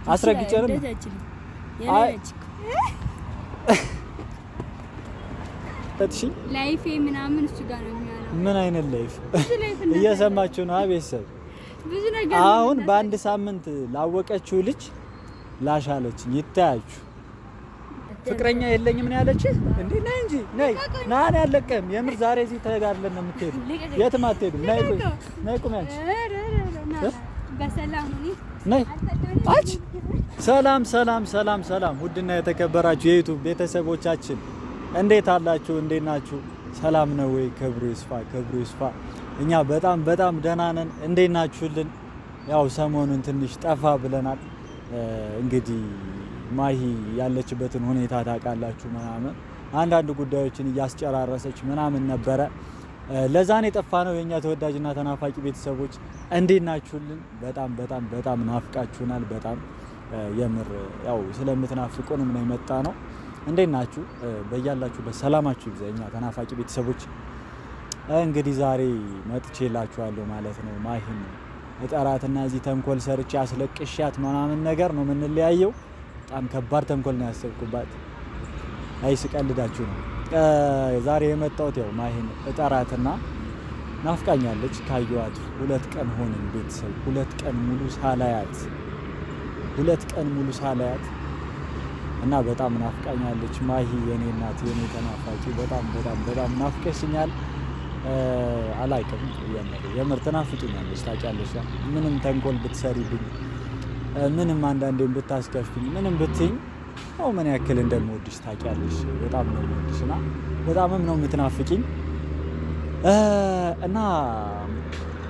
አስረግጬ ነው ላይፍ ምናምን እሱ ጋር ነው የሚያለው። ምን አይነት ላይፍ እየሰማችሁ ነው? ቤተሰብ ብዙ ነገር አሁን በአንድ ሳምንት ላወቀችው ልጅ ላሻለች። ይታያችሁ ፍቅረኛ የለኝም ነው ያለች እንዴ? ነይ እንጂ ነይ ና ነው ያለቀም። የምር ዛሬ እዚህ ተጋርለን ነው የምትሄዱ፣ የትም አትሄዱም። ነይ ቆይ ነይ ቁም ያንቺ በሰላም ሁኚ ነይ አች ሰላም ሰላም ሰላም ሰላም። ውድና የተከበራችሁ የዩቲዩብ ቤተሰቦቻችን እንዴት አላችሁ? እንዴት ናችሁ? ሰላም ነው ወይ? ክብሩ ይስፋ ክብሩ ይስፋ። እኛ በጣም በጣም ደህና ነን። እንዴት ናችሁልን? ያው ሰሞኑን ትንሽ ጠፋ ብለናል። እንግዲህ ማሂ ያለችበትን ሁኔታ ታውቃላችሁ ምናምን አንዳንድ ጉዳዮችን እያስጨራረሰች ምናምን ነበረ። ለዛኔ የጠፋ ነው። የኛ ተወዳጅና ተናፋቂ ቤተሰቦች እንዴት ናችሁልን? በጣም በጣም በጣም ናፍቃችሁናል። በጣም የምር ያው ስለምትናፍቁንም ነው የመጣ ነው። እንዴት ናችሁ? በያላችሁበት ሰላማችሁ ይብዛ የኛ ተናፋቂ ቤተሰቦች። እንግዲህ ዛሬ መጥቼላችኋለሁ ማለት ነው። ማሂን እጠራትና እዚህ ተንኮል ሰርቼ አስለቅሻት ምናምን ነገር ነው የምንለያየው። በጣም ከባድ ተንኮል ነው ያሰብኩባት። አይ ስቀልዳችሁ ነው። ዛሬ የመጣሁት ያው ማሂን እጠራትና ናፍቃኛለች። ካየኋት 2 ቀን ሆነኝ ቤተሰብ፣ 2 ቀን ሙሉ ሳላያት፣ 2 ቀን ሙሉ ሳላያት እና በጣም ናፍቃኛለች። ማሂ የኔ እናት የኔ ተናፋቂ በጣም በጣም በጣም ናፍቀሽኛል። አላውቅም የምር ትናፍቂኛለች። ታውቂያለሽ ምንም ተንኮል ብትሰሪብኝ፣ ምንም አንዳንዴም ብታስከፍኝ፣ ምንም ብትይኝ ያው ምን ያክል እንደምወድሽ ታውቂያለሽ። በጣም ነው የምወድሽና በጣምም ነው የምትናፍቂኝ። እና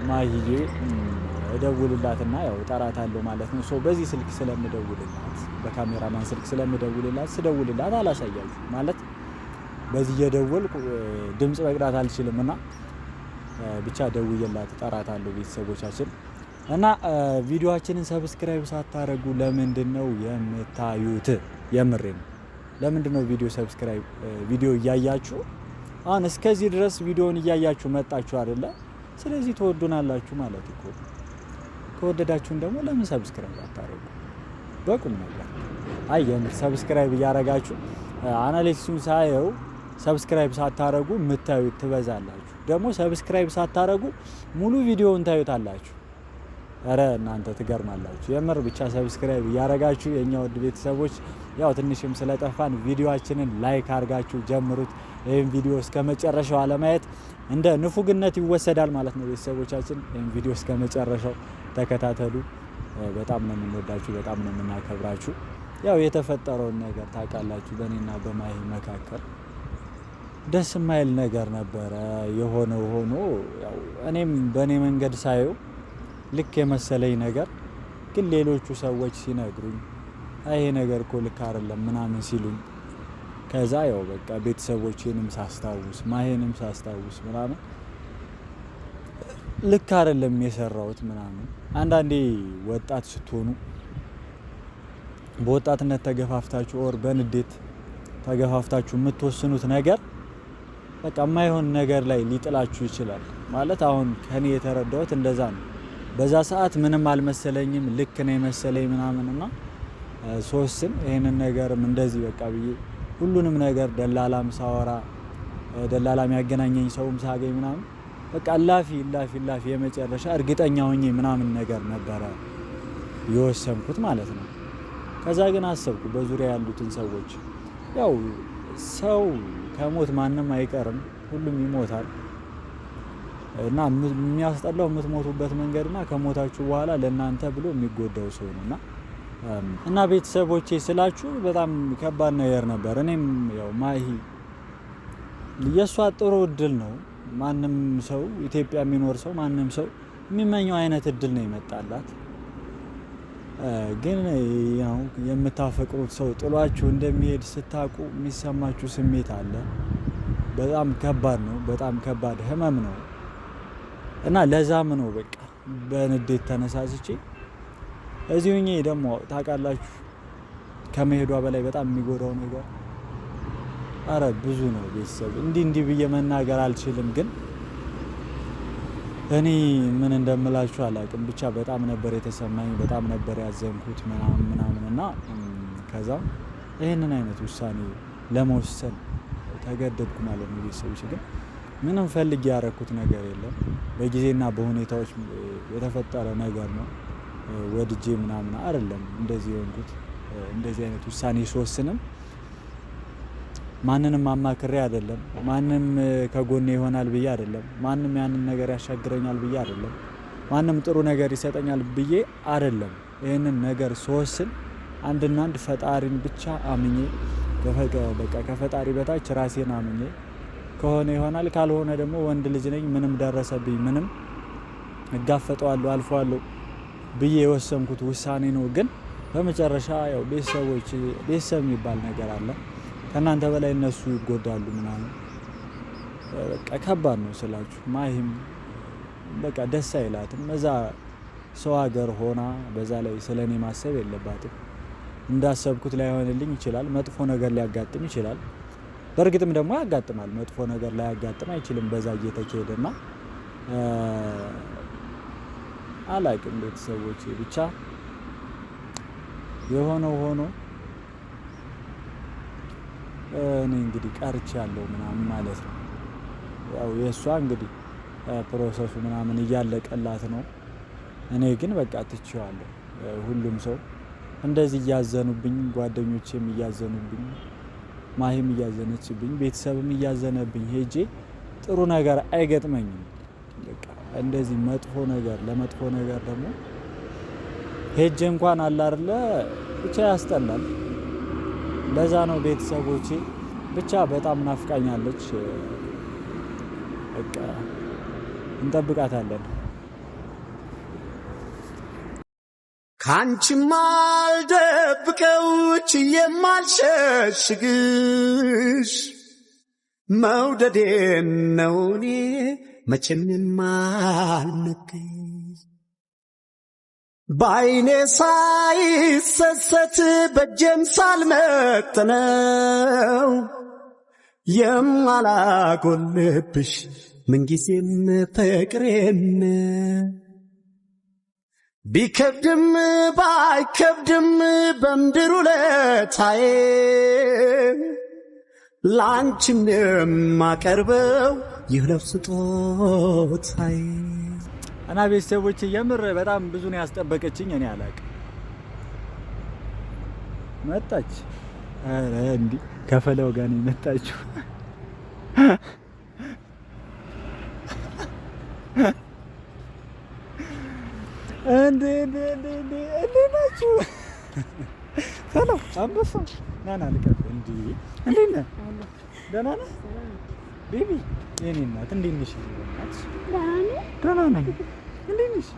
ማሂዬ እደውልላትና ያው እጠራታለሁ ማለት ነው። በዚህ ስልክ ስለምደውልላት በካሜራማን ስልክ ስለምደውልላት ስደውልላት አላሳያችሁ ማለት በዚህ እየደወልኩ ድምጽ መቅዳት አልችልምና ብቻ ደውዬላት እጠራታለሁ ቤተሰቦቻችን። እና ቪዲዮአችንን ሰብስክራይብ ሳታረጉ ለምንድነው የምታዩት? የምሬ ነው። ለምንድነው ቪዲዮ እያያችሁ አሁን እስከዚህ ድረስ ቪዲዮን እያያችሁ መጣችሁ አይደለ? ስለዚህ ተወዱናላችሁ ማለት እኮ። ከወደዳችሁን ደግሞ ለምን ሰብስክራይብ አታረጉ? በቁም ነገር አይ የምር ሰብስክራይብ እያረጋችሁ አናሊሲሱን ሳየው ሰብስክራይብ ሳታረጉ የምታዩት ትበዛላችሁ። ደግሞ ሰብስክራይብ ሳታረጉ ሙሉ ቪዲዮውን ታዩታላችሁ። አረ እናንተ ትገርማላችሁ የምር። ብቻ ሰብስክራይብ እያረጋችሁ የኛ ውድ ቤተሰቦች ያው ትንሽም ስለጠፋን ቪዲዮአችንን ላይክ አርጋችሁ ጀምሩት። ይሄን ቪዲዮ እስከ መጨረሻው አለማየት እንደ ንፉግነት ይወሰዳል ማለት ነው። ቤተሰቦቻችን ይሄን ቪዲዮ እስከ መጨረሻው ተከታተሉ። በጣም ነው የምንወዳችሁ፣ በጣም ነው የምናከብራችሁ። ያው የተፈጠረውን ነገር ታውቃላችሁ። በእኔና በማሂ መካከል ደስ የማይል ነገር ነበረ። የሆነው ሆኖ ያው እኔም በእኔ መንገድ ሳየው ልክ የመሰለኝ ነገር ግን ሌሎቹ ሰዎች ሲነግሩኝ ይሄ ነገር እኮ ልክ አይደለም ምናምን ሲሉኝ ከዛ ያው በቃ ቤተሰቦቼንም ሳስታውስ ማሂንም ሳስታውስ ምናምን ልክ አይደለም የሰራሁት ምናምን። አንዳንዴ ወጣት ስትሆኑ በወጣትነት ተገፋፍታችሁ ኦር በንዴት ተገፋፍታችሁ የምትወስኑት ነገር በቃ የማይሆን ነገር ላይ ሊጥላችሁ ይችላል። ማለት አሁን ከኔ የተረዳሁት እንደዛ ነው። በዛ ሰዓት ምንም አልመሰለኝም፣ ልክ ነው የመሰለኝ ምናምንና ሶስን ይሄንን ነገርም እንደዚህ በቃ ብዬ ሁሉንም ነገር ደላላም ሳወራ ደላላም ያገናኘኝ ሰውም ሳገኝ ምናምን በቃ ላፊ የመጨረሻ እርግጠኛ ሆኜ ምናምን ነገር ነበረ የወሰንኩት ማለት ነው። ከዛ ግን አሰብኩ በዙሪያ ያሉትን ሰዎች ያው ሰው ከሞት ማንም አይቀርም፣ ሁሉም ይሞታል እና የሚያስጠላው የምትሞቱበት መንገድና ከሞታችሁ በኋላ ለእናንተ ብሎ የሚጎዳው ሰው ነውና እና ቤተሰቦቼ ስላችሁ በጣም ከባድ ነገር ነበር። እኔም ያው ማሂ የሷ ጥሩ እድል ነው። ማንም ሰው ኢትዮጵያ የሚኖር ሰው ማንም ሰው የሚመኘው አይነት እድል ነው የመጣላት። ግን ያው የምታፈቅሩት ሰው ጥሏችሁ እንደሚሄድ ስታውቁ የሚሰማችሁ ስሜት አለ። በጣም ከባድ ነው። በጣም ከባድ ህመም ነው እና ለዛም ነው በቃ በንዴት ተነሳስቼ እዚሁኝ ደግሞ ታውቃላችሁ ከመሄዷ በላይ በጣም የሚጎዳው ነገር አረ ብዙ ነው ቤተሰብ። እንዲህ ብዬ መናገር አልችልም። ግን እኔ ምን እንደምላችሁ አላውቅም። ብቻ በጣም ነበር የተሰማኝ፣ በጣም ነበር ያዘንኩት ምናምን እና ከዛ ይህንን አይነት ውሳኔ ለመወሰን ተገደድኩ ማለት ነው። ቤተሰቦች ግን ምንም ፈልጌ ያረኩት ነገር የለም። በጊዜና በሁኔታዎች የተፈጠረ ነገር ነው። ወድጄ ምናምን አይደለም እንደዚህ የሆንኩት። እንደዚህ አይነት ውሳኔ ስወስንም ማንንም አማክሬ አይደለም። ማንም ከጎኔ ይሆናል ብዬ አይደለም። ማንም ያንን ነገር ያሻግረኛል ብዬ አይደለም። ማንም ጥሩ ነገር ይሰጠኛል ብዬ አይደለም። ይህንን ነገር ስወስን አንድና አንድ ፈጣሪን ብቻ አምኜ በቃ ከፈጣሪ በታች ራሴን አምኜ ከሆነ ይሆናል፣ ካልሆነ ደግሞ ወንድ ልጅ ነኝ፣ ምንም ደረሰብኝ ምንም እጋፈጠዋለሁ አልፈዋለሁ ብዬ የወሰንኩት ውሳኔ ነው። ግን በመጨረሻ ያው ቤተሰብ የሚባል ነገር አለ። ከእናንተ በላይ እነሱ ይጎዳሉ ምናምን። በቃ ከባድ ነው ስላችሁ። ማሂም በቃ ደስ አይላትም። እዛ ሰው ሀገር ሆና በዛ ላይ ስለኔ ማሰብ የለባትም። እንዳሰብኩት ላይሆንልኝ ይችላል። መጥፎ ነገር ሊያጋጥም ይችላል። በእርግጥም ደግሞ ያጋጥማል። መጥፎ ነገር ላያጋጥም አይችልም በዛ እየተካሄደና አላቅም። ቤተሰቦቼ ብቻ የሆነው ሆኖ እኔ እንግዲህ ቀርቻለሁ ምናምን ማለት ነው። ያው የእሷ እንግዲህ ፕሮሰሱ ምናምን እያለቀላት ነው። እኔ ግን በቃ ትቼዋለሁ። ሁሉም ሰው እንደዚህ እያዘኑብኝ፣ ጓደኞቼም እያዘኑብኝ፣ ማሂም እያዘነችብኝ፣ ቤተሰብም እያዘነብኝ ሄጄ ጥሩ ነገር አይገጥመኝም። በቃ እንደዚህ መጥፎ ነገር ለመጥፎ ነገር ደግሞ ሄጄ እንኳን አለ አይደለ ብቻ ያስጠላል። ለዛ ነው ቤተሰቦቼ ብቻ በጣም ናፍቃኛለች። በቃ እንጠብቃታለን። ካንቺም አልደብቀው የማልሸሽግሽ መውደዴን ነው እኔ መቼም የማልነግርሽ በዓይኔ ሳይሰሰት በእጄም ሳልመጥነው የማላጎልብሽ ምንጊዜም ፍቅሬን ቢከብድም ባይከብድም በምድሩ ለታዬ ላንቺም የማቀርበው ይህለው ስጦታዬ። እና ቤተሰቦች የምር በጣም ብዙ ነው ያስጠበቀችኝ። እኔ አላቅም መጣች። አረ እንዲ ከፈለው ጋር ነው የመጣችው። እንዴ ናችሁ? ሰላም አንበሳ ናና ልቀቅ። እንዴ እንዴት ነህ? ደህና ነህ ቤቢ? የኔ እናት እንዴት ነሽ? ደህና ነኝ። እንዴት ነሽ?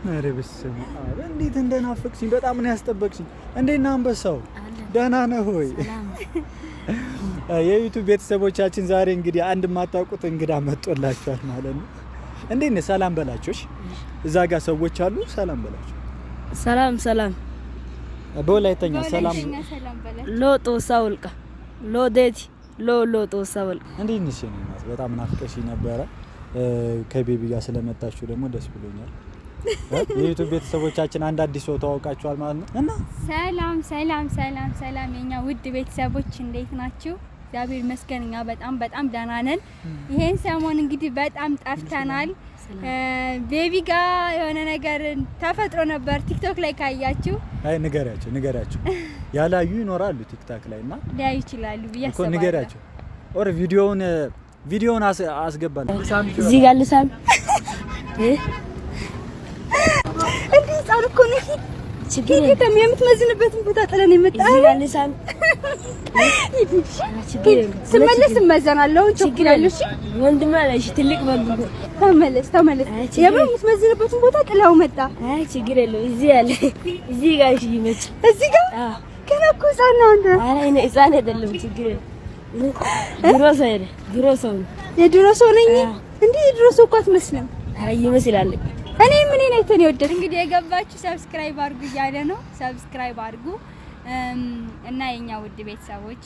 ኧረ በስመ አብ እንዴት እንደናፈቅሽኝ በጣም ነው ያስጠበቅሽኝ። እንዴት ነህ አንበሳው? ደህና ነህ ሆይ? የዩቲዩብ ቤተሰቦቻችን ዛሬ እንግዲህ አንድ የማታውቁት እንግዳ መጥቶላችኋል ማለት ነው። እንዴት ነህ? ሰላም በላችሁሽ። እዛ ጋር ሰዎች አሉ። ሰላም በላችሁ። ሰላም በወላይተኛ ሰላም ሎጦ ሳውልቃ ሎዴቲ ሎጦ ሳውልቃ። እንዴት ነሽ? በጣም ናፍቀሽኝ ነበረ። ከቤቢ ጋር ስለመጣችሁ ደግሞ ደስ ብሎኛል። የዩቲዩብ ቤተሰቦቻችን አንድ አዲስ ሰው ተዋውቃችኋል ማለት ነው። እና ሰላም የኛ ውድ ቤተሰቦች እንዴት ናችሁ? እግዚአብሔር ይመስገን እኛ በጣም ደህና ነን። ይሄን ሰሞን እንግዲህ በጣም ጠፍተናል። ቤቢ ጋር የሆነ ነገር ተፈጥሮ ነበር ቲክቶክ ላይ ካያችሁ። አይ ንገሪያቸው ያላዩ ይኖራሉ ቲክቶክ ላይ እና ሊያዩ ይችላሉ ብዬ አስባለሁ። ንገሪያቸው። ኦር ቪዲዮውን አስገባለሁ። እዚህ ጋር ልሳም እንዴ ጻልኩ ነው ችግር የለም። የምትመዝንበትን ቦታ ጥለን የመጣው እዚህ ጋር ልሳም ስመለስ እመዘናለሁ። ችግር የለም። እሺ ወንድም አለሽ ትልቅ ወንድ ተመለስ የምትመዝንበትን ቦታ ጥለው መጣ። አይ ችግር የለም። እዚህ ጋር እሺ ይመች እዚህ ጋር ገና እኮ ህፃን ነው አንተ። አይ እኔ ህፃን አይደለም። ችግር የለም። ድሮ ሰው የድሮ ሰው ነኝ እንዴ? የድሮ ሰው እኮ አትመስልም። አይ ይመስላል። እኔ ምን ነው የወደድ እንግዲህ የገባችሁ ሰብስክራይብ አድርጉ እያለ ነው። ሰብስክራይብ አድርጉ እና የኛ ውድ ቤተሰቦች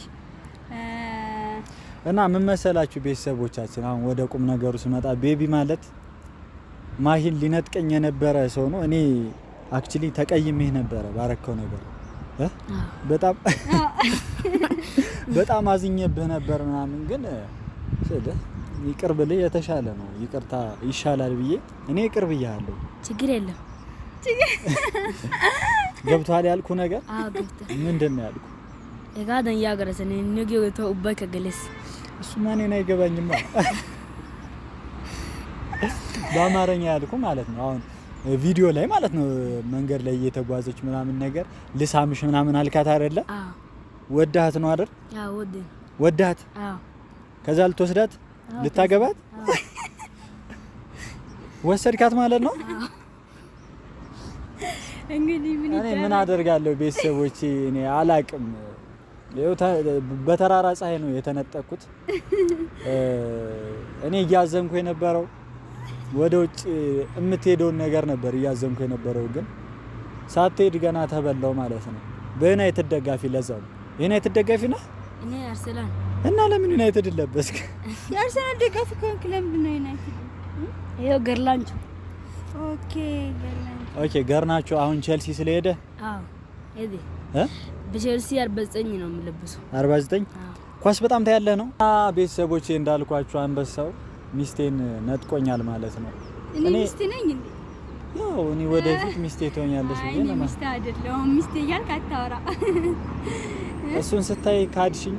እና ምን መሰላችሁ ቤተሰቦቻችን፣ አሁን ወደ ቁም ነገሩ ስመጣ ቤቢ ማለት ማሂን ሊነጥቀኝ የነበረ ሰው ነው። እኔ አክቹሊ ተቀይሜህ ነበረ ባረከው ነገር በጣም አዝኜብህ ነበር ምናምን ግን ስለህ ይቅር ብልህ የተሻለ ነው። ይቅርታ ይሻላል ብዬ እኔ ይቅር ብያለሁ። ችግር የለም። ገብቷል ያልኩ ነገር? አዎ ገብቷል። ምንድነው ያልኩ? እጋደን ያገረሰን ንግዩ ተውበከ ገለስ እሱ ማንኔ አይገባኝማ። በአማርኛ ያልኩ ማለት ነው። አሁን ቪዲዮ ላይ ማለት ነው መንገድ ላይ እየተጓዘች ምናምን ነገር ልሳምሽ ምናምን አልካት አይደለ? አዎ ወዳት ነው አይደል? አዎ ወዳት። አዎ ከዛ ልትወስዳት ልታገባት ወሰድካት ማለት ነው? እንግዲህ ምን አደርጋለሁ ቤተሰቦቼ እኔ አላቅም። በተራራ ፀሐይ ነው የተነጠቅኩት። እኔ እያዘንኩ የነበረው ወደ ውጭ እምትሄደውን ነገር ነበር እያዘንኩ የነበረው ግን ሳትሄድ ገና ተበላው ማለት ነው። በዩናይትድ ደጋፊ ለዛው ዩናይትድ ደጋፊ ነህ? እኔ አርሰናል። እና ለምን ዩናይትድ ለበስክ? የአርሰናል ደጋፊ ከሆንክ ለምን ነው ዩናይትድ? ይሄው ገርላንቹ። ኦኬ ገርናቹ አሁን ቼልሲ ስለሄደ አዎ ሄደ በቼልሲ 49 ነው የሚለብሰው 49 ኳስ በጣም ታያለህ ነው። ቤተሰቦቼ እንዳልኳችሁ አንበሳው ሚስቴን ነጥቆኛል ማለት ነው። እኔ ሚስቴ ነኝ እንዴ? ያው እኔ ወደፊት ሚስቴ ትሆኛለሽ ብዬ ነው። ሚስቴ አይደለሁም። ሚስቴ እያልክ አታወራ። እሱን ስታይ ካድሽኝ።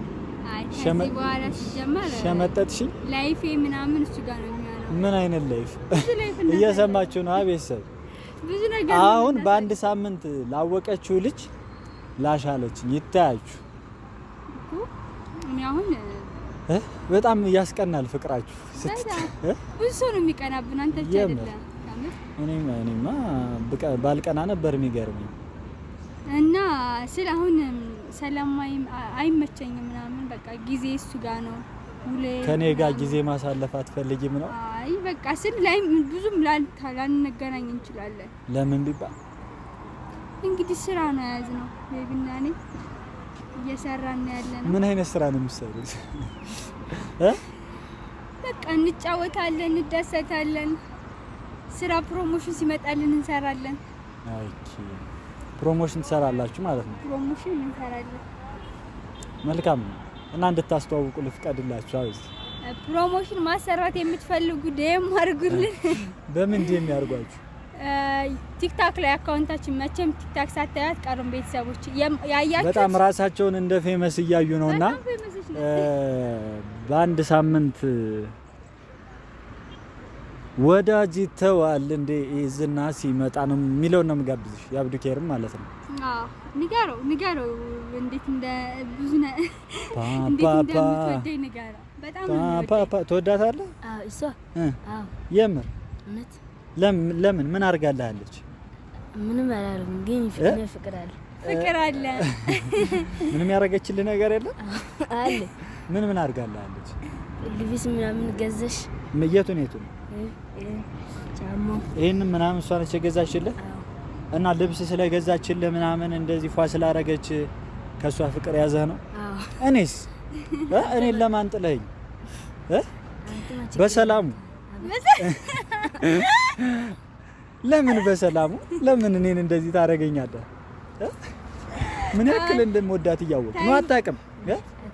አይ ከዚህ በኋላ ሲጀመር ሸመጠጥሽኝ። ላይፌ ምናምን እሱ ጋር ነው የሚሆነው። ምን አይነት ላይፍ እየሰማችሁ ነው? ቤተሰብ ብዙ ነገር አሁን በአንድ ሳምንት ላወቀችው ልጅ ላሻለችኝ። ይታያችሁ እኔ አሁን በጣም ያስቀናል ፍቅራችሁ። ብዙ ሰው ነው የሚቀናብን አንተ ብቻ አይደለም። እኔማ ባልቀና ነበር የሚገርመኝ። እና አሁን ሰላማዊ አይመቸኝም ምናምን በቃ ጊዜ እሱ ጋር ነው። ከኔ ጋር ጊዜ ማሳለፍ አትፈልጊም ነው? አይ በቃ ላይ ብዙም ላንገናኝ እንችላለን። ለምን ቢባል እንግዲህ ስራ ነው ያዝነው። ቤቢና እኔ እየሰራን ያለነው። ምን አይነት ስራ ነው የምትሰሩት? በቃ እንጫወታለን፣ እንደሰታለን። ስራ ፕሮሞሽን ሲመጣልን እንሰራለን። ኦኬ ፕሮሞሽን ትሰራላችሁ ማለት ነው? ፕሮሞሽን እንሰራለን። መልካም ነው። እና እንድታስተዋውቁ ልፍቀድላችሁ። አውዝ ፕሮሞሽን ማሰራት የምትፈልጉ ደም አድርጉልን። በምን ዲም ያርጓችሁ? ቲክታክ ላይ አካውንታችን መቼም ቲክታክ ሳታያት ቀሩን ቤተሰቦች ያያችሁ በጣም ራሳቸውን እንደ ፌመስ እያዩ ነውና በአንድ ሳምንት ወዳጅ ተዋል እንደ ዝና ሲመጣ ነው የሚለው ነው የምጋብዝሽ። ያብዱኬርም ማለት ነው። አዎ ንገረው እንዴት እንደ ብዙ እንደምትወደኝ ንገረው። በጣም ፓፓ ትወዳታለህ? አዎ እሷ አዎ የምር እውነት ለምን ምን አርጋለች? ምንም አላረግም ግን ፍቅር አለ። ምንም ያረጋችልህ ነገር የለም አለ። ምን አርጋለች? ልብስ ምናምን ገዘሽ? የቱን ጫማ ይሄን ምናምን እሷ ነች የገዛችልህ? እና ልብስ ስለገዛችልህ ምናምን እንደዚህ ፏ ስላረገች ከሷ ፍቅር ያዘህ ነው? እኔስ እኔን ለማን ጥለኸኝ? በሰላሙ ለምን በሰላሙ ለምን እኔን እንደዚህ ታረገኛለህ? ምን ያክል እንደምወዳት እያወቅህ ነው? አታውቅም?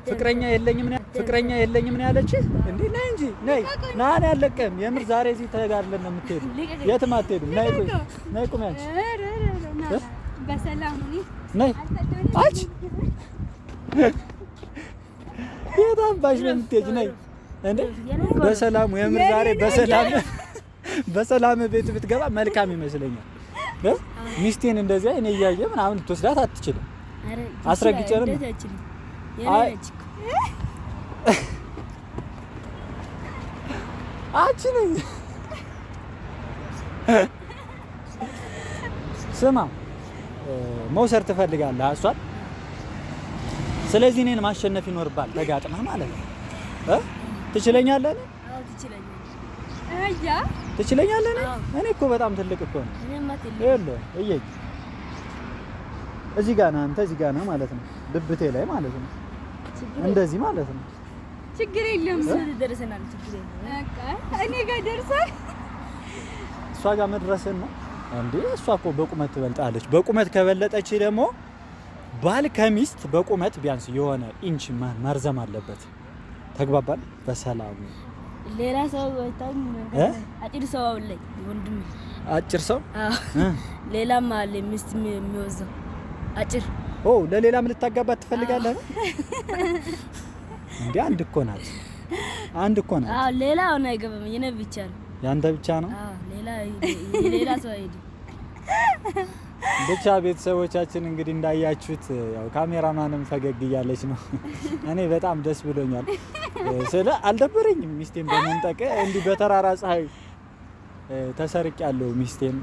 ፍቅረኛ የለኝም ነው ያለች እንዴ? ነይ እንጂ ነይ ና ያለቀም የምር ዛሬ እዚህ ተጋርለን ነው የምትሄዱ። የትም አትሄዱም። ነይ ቁም አንቺ በሰላሙ ነይ አንቺ የት አባሽ ነው የምትሄጂ? ነይ እንዴ በሰላሙ የምር ዛሬ በሰላም ቤት ብትገባ መልካም ይመስለኛል። ሚስቴን እንደዚያ እኔ እያየ ምናምን ልትወስዳት አትችልም። አስረግጬንም ነኝ። ስማ መውሰድ ትፈልጋለህ እሷን። ስለዚህ እኔን ማሸነፍ ይኖርባል። ተጋጥመህ ማለት ነው። ትችለኛለህ? አዎ ትችለኛለህ። ትችለኛለህ? እኔ እኮ በጣም ትልቅ እኮ ነው። ይኸውልህ እየኝ እዚህ ጋር ነህ አንተ፣ እዚህ ጋር ነህ ማለት ነው። ብብቴ ላይ ማለት ነው። እንደዚህ ማለት ነው። ችግር የለም። ደርሰናል። ችግር የለም። በቃ እኔ ጋር ደርሷል። እሷ ጋር መድረስን ነው እንዴ? እሷ እኮ በቁመት ትበልጣለች። በቁመት ከበለጠች ደግሞ ባል ከሚስት በቁመት ቢያንስ የሆነ ኢንች ማርዘም አለበት። ተግባባል? በሰላም ሌላ ሰው ወጣም አጭር ሰው አውለኝ ወንድም አጭር ሰው ሌላም አለ ሚስት የሚወዘው አጭር ለሌላም ልታጋባት ትፈልጋለህ እንዴ? አንድ እኮ ናት። ሌላው ነው አይገባም። የኔ ብቻ ነው። ያንተ ብቻ ነው? ሌላ ሰው አይደለም። ብቻ ቤተሰቦቻችን እንግዲህ እንዳያችሁት ያው ካሜራማንም ፈገግ እያለች ነው። እኔ በጣም ደስ ብሎኛል። አልደበረኝም ሚስቴን በመንጠቅ እንዲህ በተራራ ፀሐይ ተሰርቄያለሁ። ሚስቴን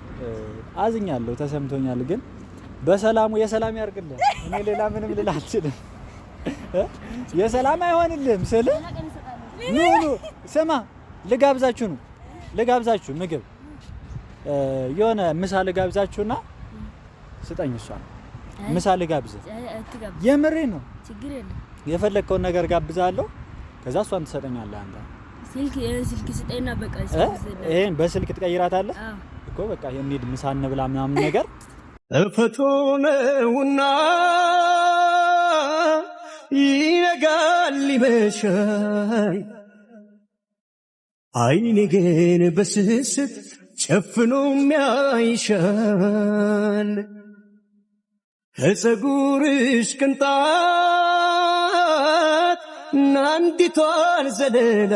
አዝኛለሁ፣ ተሰምቶኛል። ግን በሰላሙ የሰላም ያርግልህ። እኔ ሌላ ምንም ልል አልችልም። የሰላም አይሆንልህም ስል ኑ ስማ፣ ልጋብዛችሁ ምግብ የሆነ ምሳ ልጋብዛችሁና ስጠኝ። እሷ ምሳ ልጋብዝ። የምሬ ነው። ችግር የለም። የፈለከውን ነገር ጋብዛለሁ። ከዛ እሷን ትሰጠኛለህ አንተ። ስልክ ስጠኝና በቃ ይሄን በስልክ ትቀይራታለህ እኮ። በቃ እንሂድ ምሳ እንብላ ምናምን ነገር እፈቶነውና ይነጋል ይመሻል። አይኔ ግን በስስት ጨፍኖ የሚያይሻል። ከፀጉርሽ ቅንጣት አንዲቷን ዘለላ